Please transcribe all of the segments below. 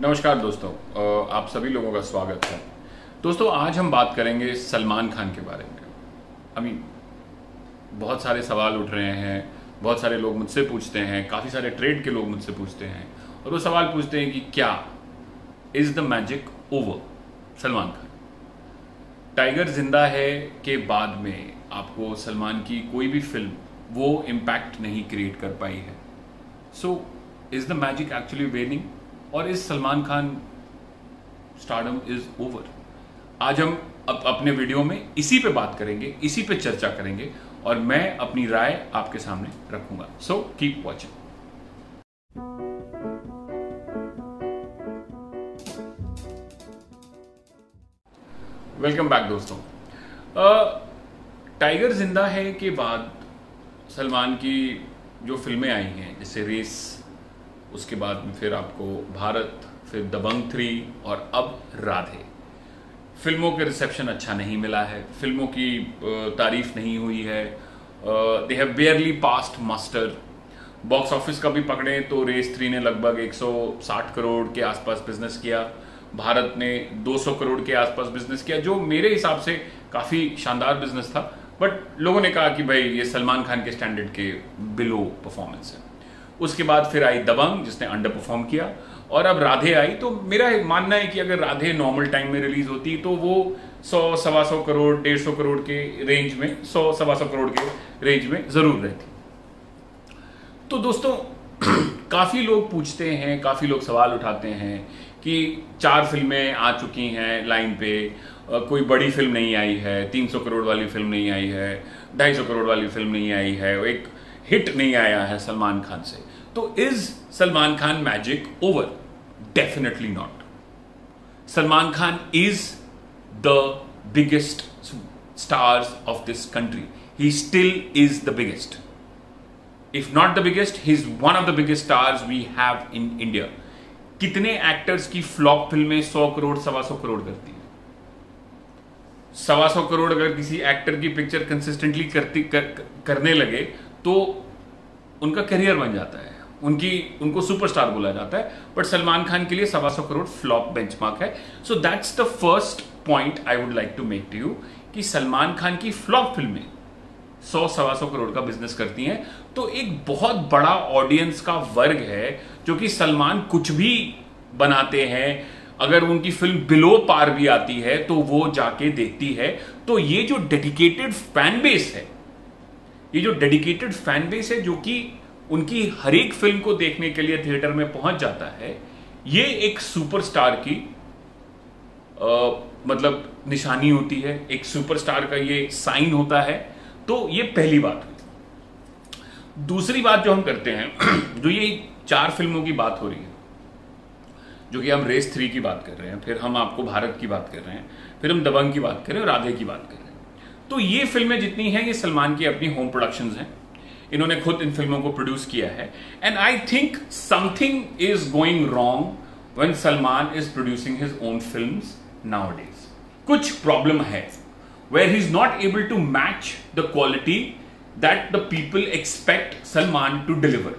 नमस्कार दोस्तों, आप सभी लोगों का स्वागत है। दोस्तों, आज हम बात करेंगे सलमान खान के बारे में। बहुत सारे सवाल उठ रहे हैं, बहुत सारे लोग मुझसे पूछते हैं, काफ़ी सारे ट्रेड के लोग मुझसे पूछते हैं और वो सवाल पूछते हैं कि क्या is the magic over Salman Khan. Tiger जिंदा है के बाद में आपको सलमान की कोई भी फिल्म वो इम्पैक्ट नहीं क्रिएट कर पाई है। So is the magic actually waning और is Salman Khan stardom is over. आज हम अपने वीडियो में इसी पे बात करेंगे, इसी पे चर्चा करेंगे और मैं अपनी राय आपके सामने रखूंगा। So keep watching. Welcome back दोस्तों। टाइगर जिंदा है के बाद सलमान की जो फिल्में आई हैं, जैसे रेस, उसके बाद में फिर आपको भारत, फिर दबंग 3 और अब राधे, फिल्मों के रिसेप्शन अच्छा नहीं मिला है, फिल्मों की तारीफ नहीं हुई है। They have barely passed muster. Box office का भी पकड़े तो रेस 3 ने लगभग 160 करोड़ के आसपास बिजनेस किया, भारत ने 200 करोड़ के आसपास बिजनेस किया, जो मेरे हिसाब से काफ़ी शानदार बिजनेस था। बट लोगों ने कहा कि भाई ये सलमान खान के स्टैंडर्ड के बिलो परफॉर्मेंस है। उसके बाद फिर आई दबंग, जिसने अंडर परफॉर्म किया, और अब राधे आई। तो मेरा मानना है कि अगर राधे नॉर्मल टाइम में रिलीज होती तो वो 100-125 करोड़, 150 करोड़ के रेंज में, 100-125 करोड़ के रेंज में जरूर रहती। तो दोस्तों, काफी लोग पूछते हैं, काफी लोग सवाल उठाते हैं कि 4 फिल्में आ चुकी हैं लाइन पे, कोई बड़ी फिल्म नहीं आई है, 300 करोड़ वाली फिल्म नहीं आई है, 250 करोड़ वाली फिल्म नहीं आई है, एक हिट नहीं आया है सलमान खान से। तो is Salman Khan magic over? Definitely not. Salman Khan is the biggest stars of this country. He still is the biggest, if not the biggest, he is one of the biggest stars we have in India. कितने actors की flop फिल्में 100 करोड़, 125 करोड़ करती है? 125 करोड़ अगर किसी actor की picture consistently करने लगे तो उनका करियर बन जाता है, उनको सुपरस्टार बोला जाता है। बट सलमान खान के लिए 125 करोड़ फ्लॉप बेंचमार्क है। So that's the first point I would like to make to you कि सलमान खान की फ्लॉप फिल्में 100-125 करोड़ का बिजनेस करती हैं। तो एक बहुत बड़ा ऑडियंस का वर्ग है जो कि सलमान कुछ भी बनाते हैं, अगर उनकी फिल्म बिलो पार भी आती है तो वो जाके देखती है। तो ये जो डेडिकेटेड फैन बेस है, जो कि उनकी हर एक फिल्म को देखने के लिए थिएटर में पहुंच जाता है, ये एक सुपरस्टार की मतलब निशानी होती है, एक सुपरस्टार का ये साइन होता है। तो ये पहली बात हुई। दूसरी बात जो हम करते हैं, जो ये 4 फिल्मों की बात हो रही है, जो कि हम रेस 3 की बात कर रहे हैं, फिर हम आपको भारत की बात कर रहे हैं, फिर हम दबंग की बात कर रहे हैं, राधे की बात कर रहे हैं। तो ये फिल्में जितनी हैं, ये सलमान की अपनी होम प्रोडक्शंस हैं, इन्होंने खुद इन फिल्मों को प्रोड्यूस किया है। And I think something is going wrong when Salman is producing his own films nowadays. कुछ प्रॉब्लम है where he is not able to match the quality that the people expect Salman to deliver.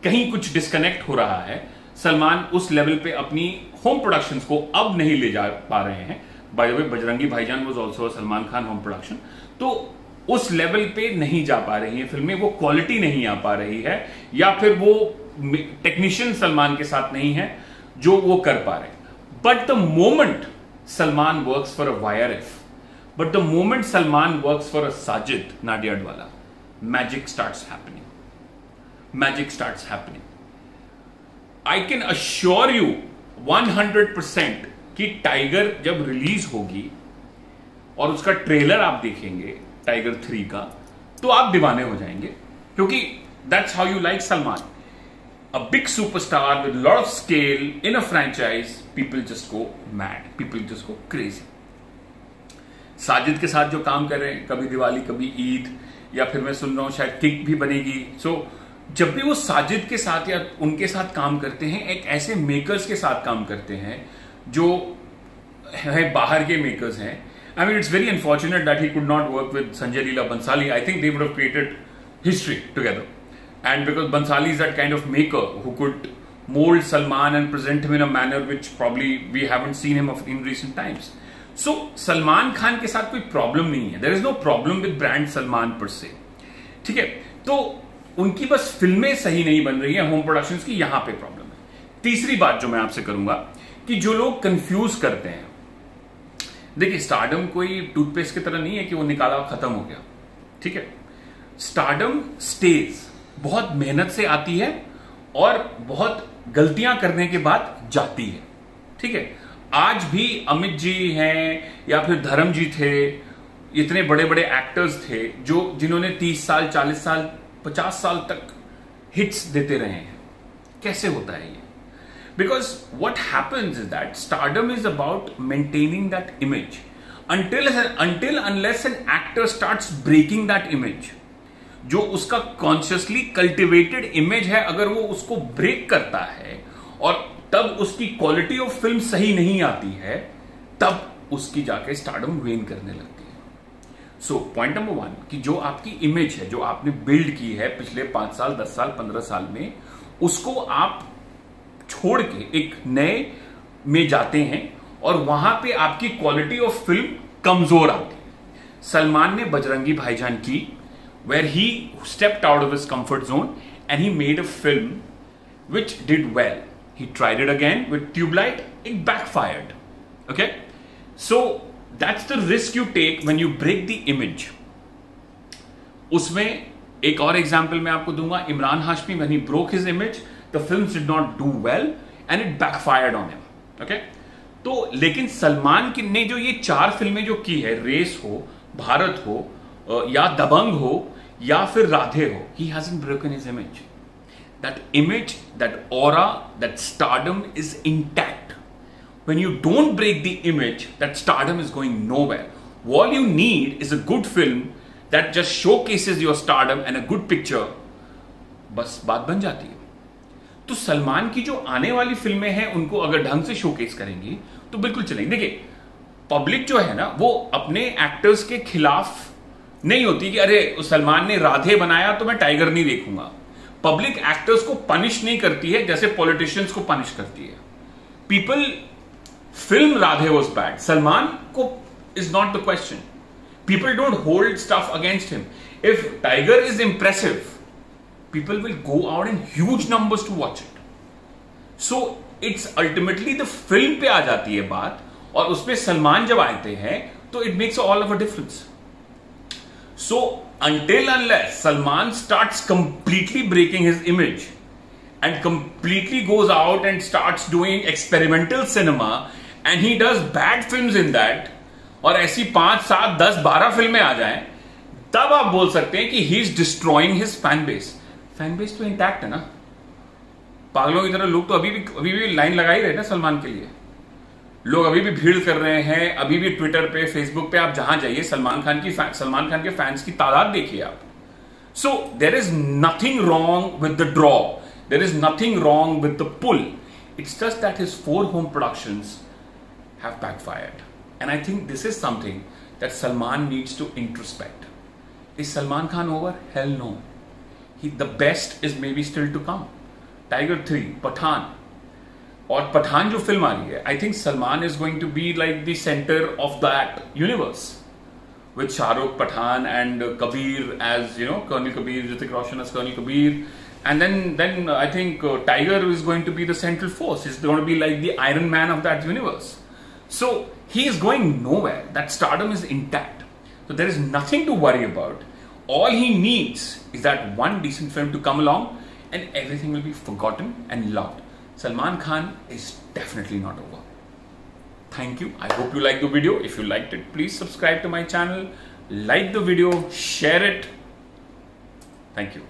कहीं कुछ disconnect हो रहा है। सलमान उस level पे अपनी होम प्रोडक्शंस को अब नहीं ले जा पा रहे हैं। बाय द वे, बजरंगी भाईजान was also Salman Khan home production. तो उस लेवल पे नहीं जा पा रही है फिल्में, वो क्वालिटी नहीं आ पा रही है, या फिर वो टेक्नीशियन सलमान के साथ नहीं है जो वो कर पा रहे। But the moment Salman works for a Y R F, but the moment Salman works for a Sajid Nadiadwala, magic starts happening. I can assure you 100% कि टाइगर जब रिलीज होगी और उसका ट्रेलर आप देखेंगे टाइगर 3 का, तो आप दीवाने हो जाएंगे, क्योंकि that's how you like Salman. A big superstar with a lot of scale in a franchise, people just go mad, people just go crazy. Sajid के साथ जो काम कर रहे हैं, कभी दिवाली कभी ईद, या फिर मैं सुन रहा हूं शायद किक भी बनेगी। सो जब भी वो साजिद के साथ या उनके साथ काम करते हैं, एक ऐसे मेकर्स के साथ काम करते हैं जो है बाहर के मेकर्स हैं। I mean, it's very unfortunate that he could not work with Sanjay Leela Bhansali. I think they would have created history together, and because Bhansali is that kind of maker who could mold Salman and present him in a manner which probably we haven't seen him of in recent times. So Salman Khan के साथ कोई problem नहीं है, there is no problem with brand Salman per se, ठीक है। तो उनकी बस फिल्में सही नहीं बन रही है, होम प्रोडक्शंस की, यहां पे प्रॉब्लम है। तीसरी बात जो मैं आपसे करूंगा कि जो लोग कंफ्यूज करते हैं, देखिए स्टारडम कोई टूथपेस्ट की तरह नहीं है कि वो निकाला खत्म हो गया, ठीक है। स्टारडम स्टेज बहुत मेहनत से आती है और बहुत गलतियां करने के बाद जाती है, ठीक है। आज भी अमित जी हैं या फिर धर्म जी थे, इतने बड़े बड़े एक्टर्स थे जो जिन्होंने 30 साल 40 साल 50 साल तक हिट्स देते रहे हैं। कैसे होता है ये? Because what happens is that stardom is about maintaining that image until unless an actor starts breaking that image, जो उसका कॉन्शियसली कल्टिवेटेड इमेज है, अगर वो उसको ब्रेक करता है और तब उसकी क्वालिटी ऑफ फिल्म सही नहीं आती है, तब उसकी जाके स्टारडम वेन करने लगती है। सो पॉइंट नंबर 1 कि जो आपकी इमेज है, जो आपने बिल्ड की है पिछले 5 साल 10 साल 15 साल में, उसको आप छोड़ के एक नए में जाते हैं और वहां पे आपकी क्वालिटी ऑफ फिल्म कमजोर आती है। सलमान ने बजरंगी भाईजान की, where he stepped out of his comfort zone and he made a film which did well. He tried it again with Tubelight, it backfired. Okay? So that's the risk you take when you break the image. उसमें एक और example मैं आपको दूंगा, Imran Hashmi, when he broke his image, the films did not do well and it backfired on him. Okay? तो लेकिन सलमान ने जो ये 4 फिल्में जो की है, रेस हो, भारत हो, या दबंग हो या फिर राधे हो, he hasn't broken his image. That image, that aura, that stardom is intact. When you don't break the image, that stardom is going nowhere. All you need is a good film that just showcases your stardom and a good picture. बस बात बन जाती है। तो सलमान की जो आने वाली फिल्में हैं उनको अगर ढंग से शोकेस करेंगी तो बिल्कुल चलेंगे। देखिए पब्लिक जो है ना, वो अपने एक्टर्स के खिलाफ नहीं होती कि अरे सलमान ने राधे बनाया तो मैं टाइगर नहीं देखूंगा। पब्लिक एक्टर्स को पनिश नहीं करती है जैसे पॉलिटिशियंस को पनिश करती है। People film Radhe was bad, Salman को is not the question. People don't hold stuff against him. If Tiger is impressive, people will go out in huge numbers to watch it. So it's ultimately the film पे आ जाती है बात, और उसमें सलमान जब आते हैं तो it makes all of a difference. So until unless Salman starts completely breaking his image and completely goes out and starts doing experimental cinema and he does bad films in that, और ऐसी 5, 7, 10, 12 फिल्में आ जाएं, तब आप बोल सकते हैं कि he is destroying his fan base. Fan base तो इंटैक्ट है ना। पागलों की तरह लोग तो अभी भी लाइन लगा ही रहे ना सलमान के लिए। लोग अभी भी भीड़ कर रहे हैं, अभी भी ट्विटर पे, फेसबुक पे, आप जहां जाइए सलमान खान के फैंस की तादाद देखिए आप। So there is nothing wrong with the draw, there is nothing wrong with the pull, it's just that his 4 home productions have backfired, and I think this is something that Salman needs to introspect. Is Salman Khan over? Hell no. The best is maybe still to come. Tiger 3, Pathaan, और पठान जो फिल्म आ रही है, I think Salman is going to be like the centre of that universe with Shahrukh, Pathaan and Kabir as colonel Kabir, Hrithik Roshan as colonel Kabir, and then I think Tiger is going to be the central force. He's going to be like the Iron Man of that universe. So he is going nowhere. That stardom is intact. So there is nothing to worry about. All he needs is that one decent film to come along and everything will be forgotten and loved. Salman Khan is definitely not over. Thank you. I hope you liked the video. If you liked it, please subscribe to my channel, like the video, share it. Thank you.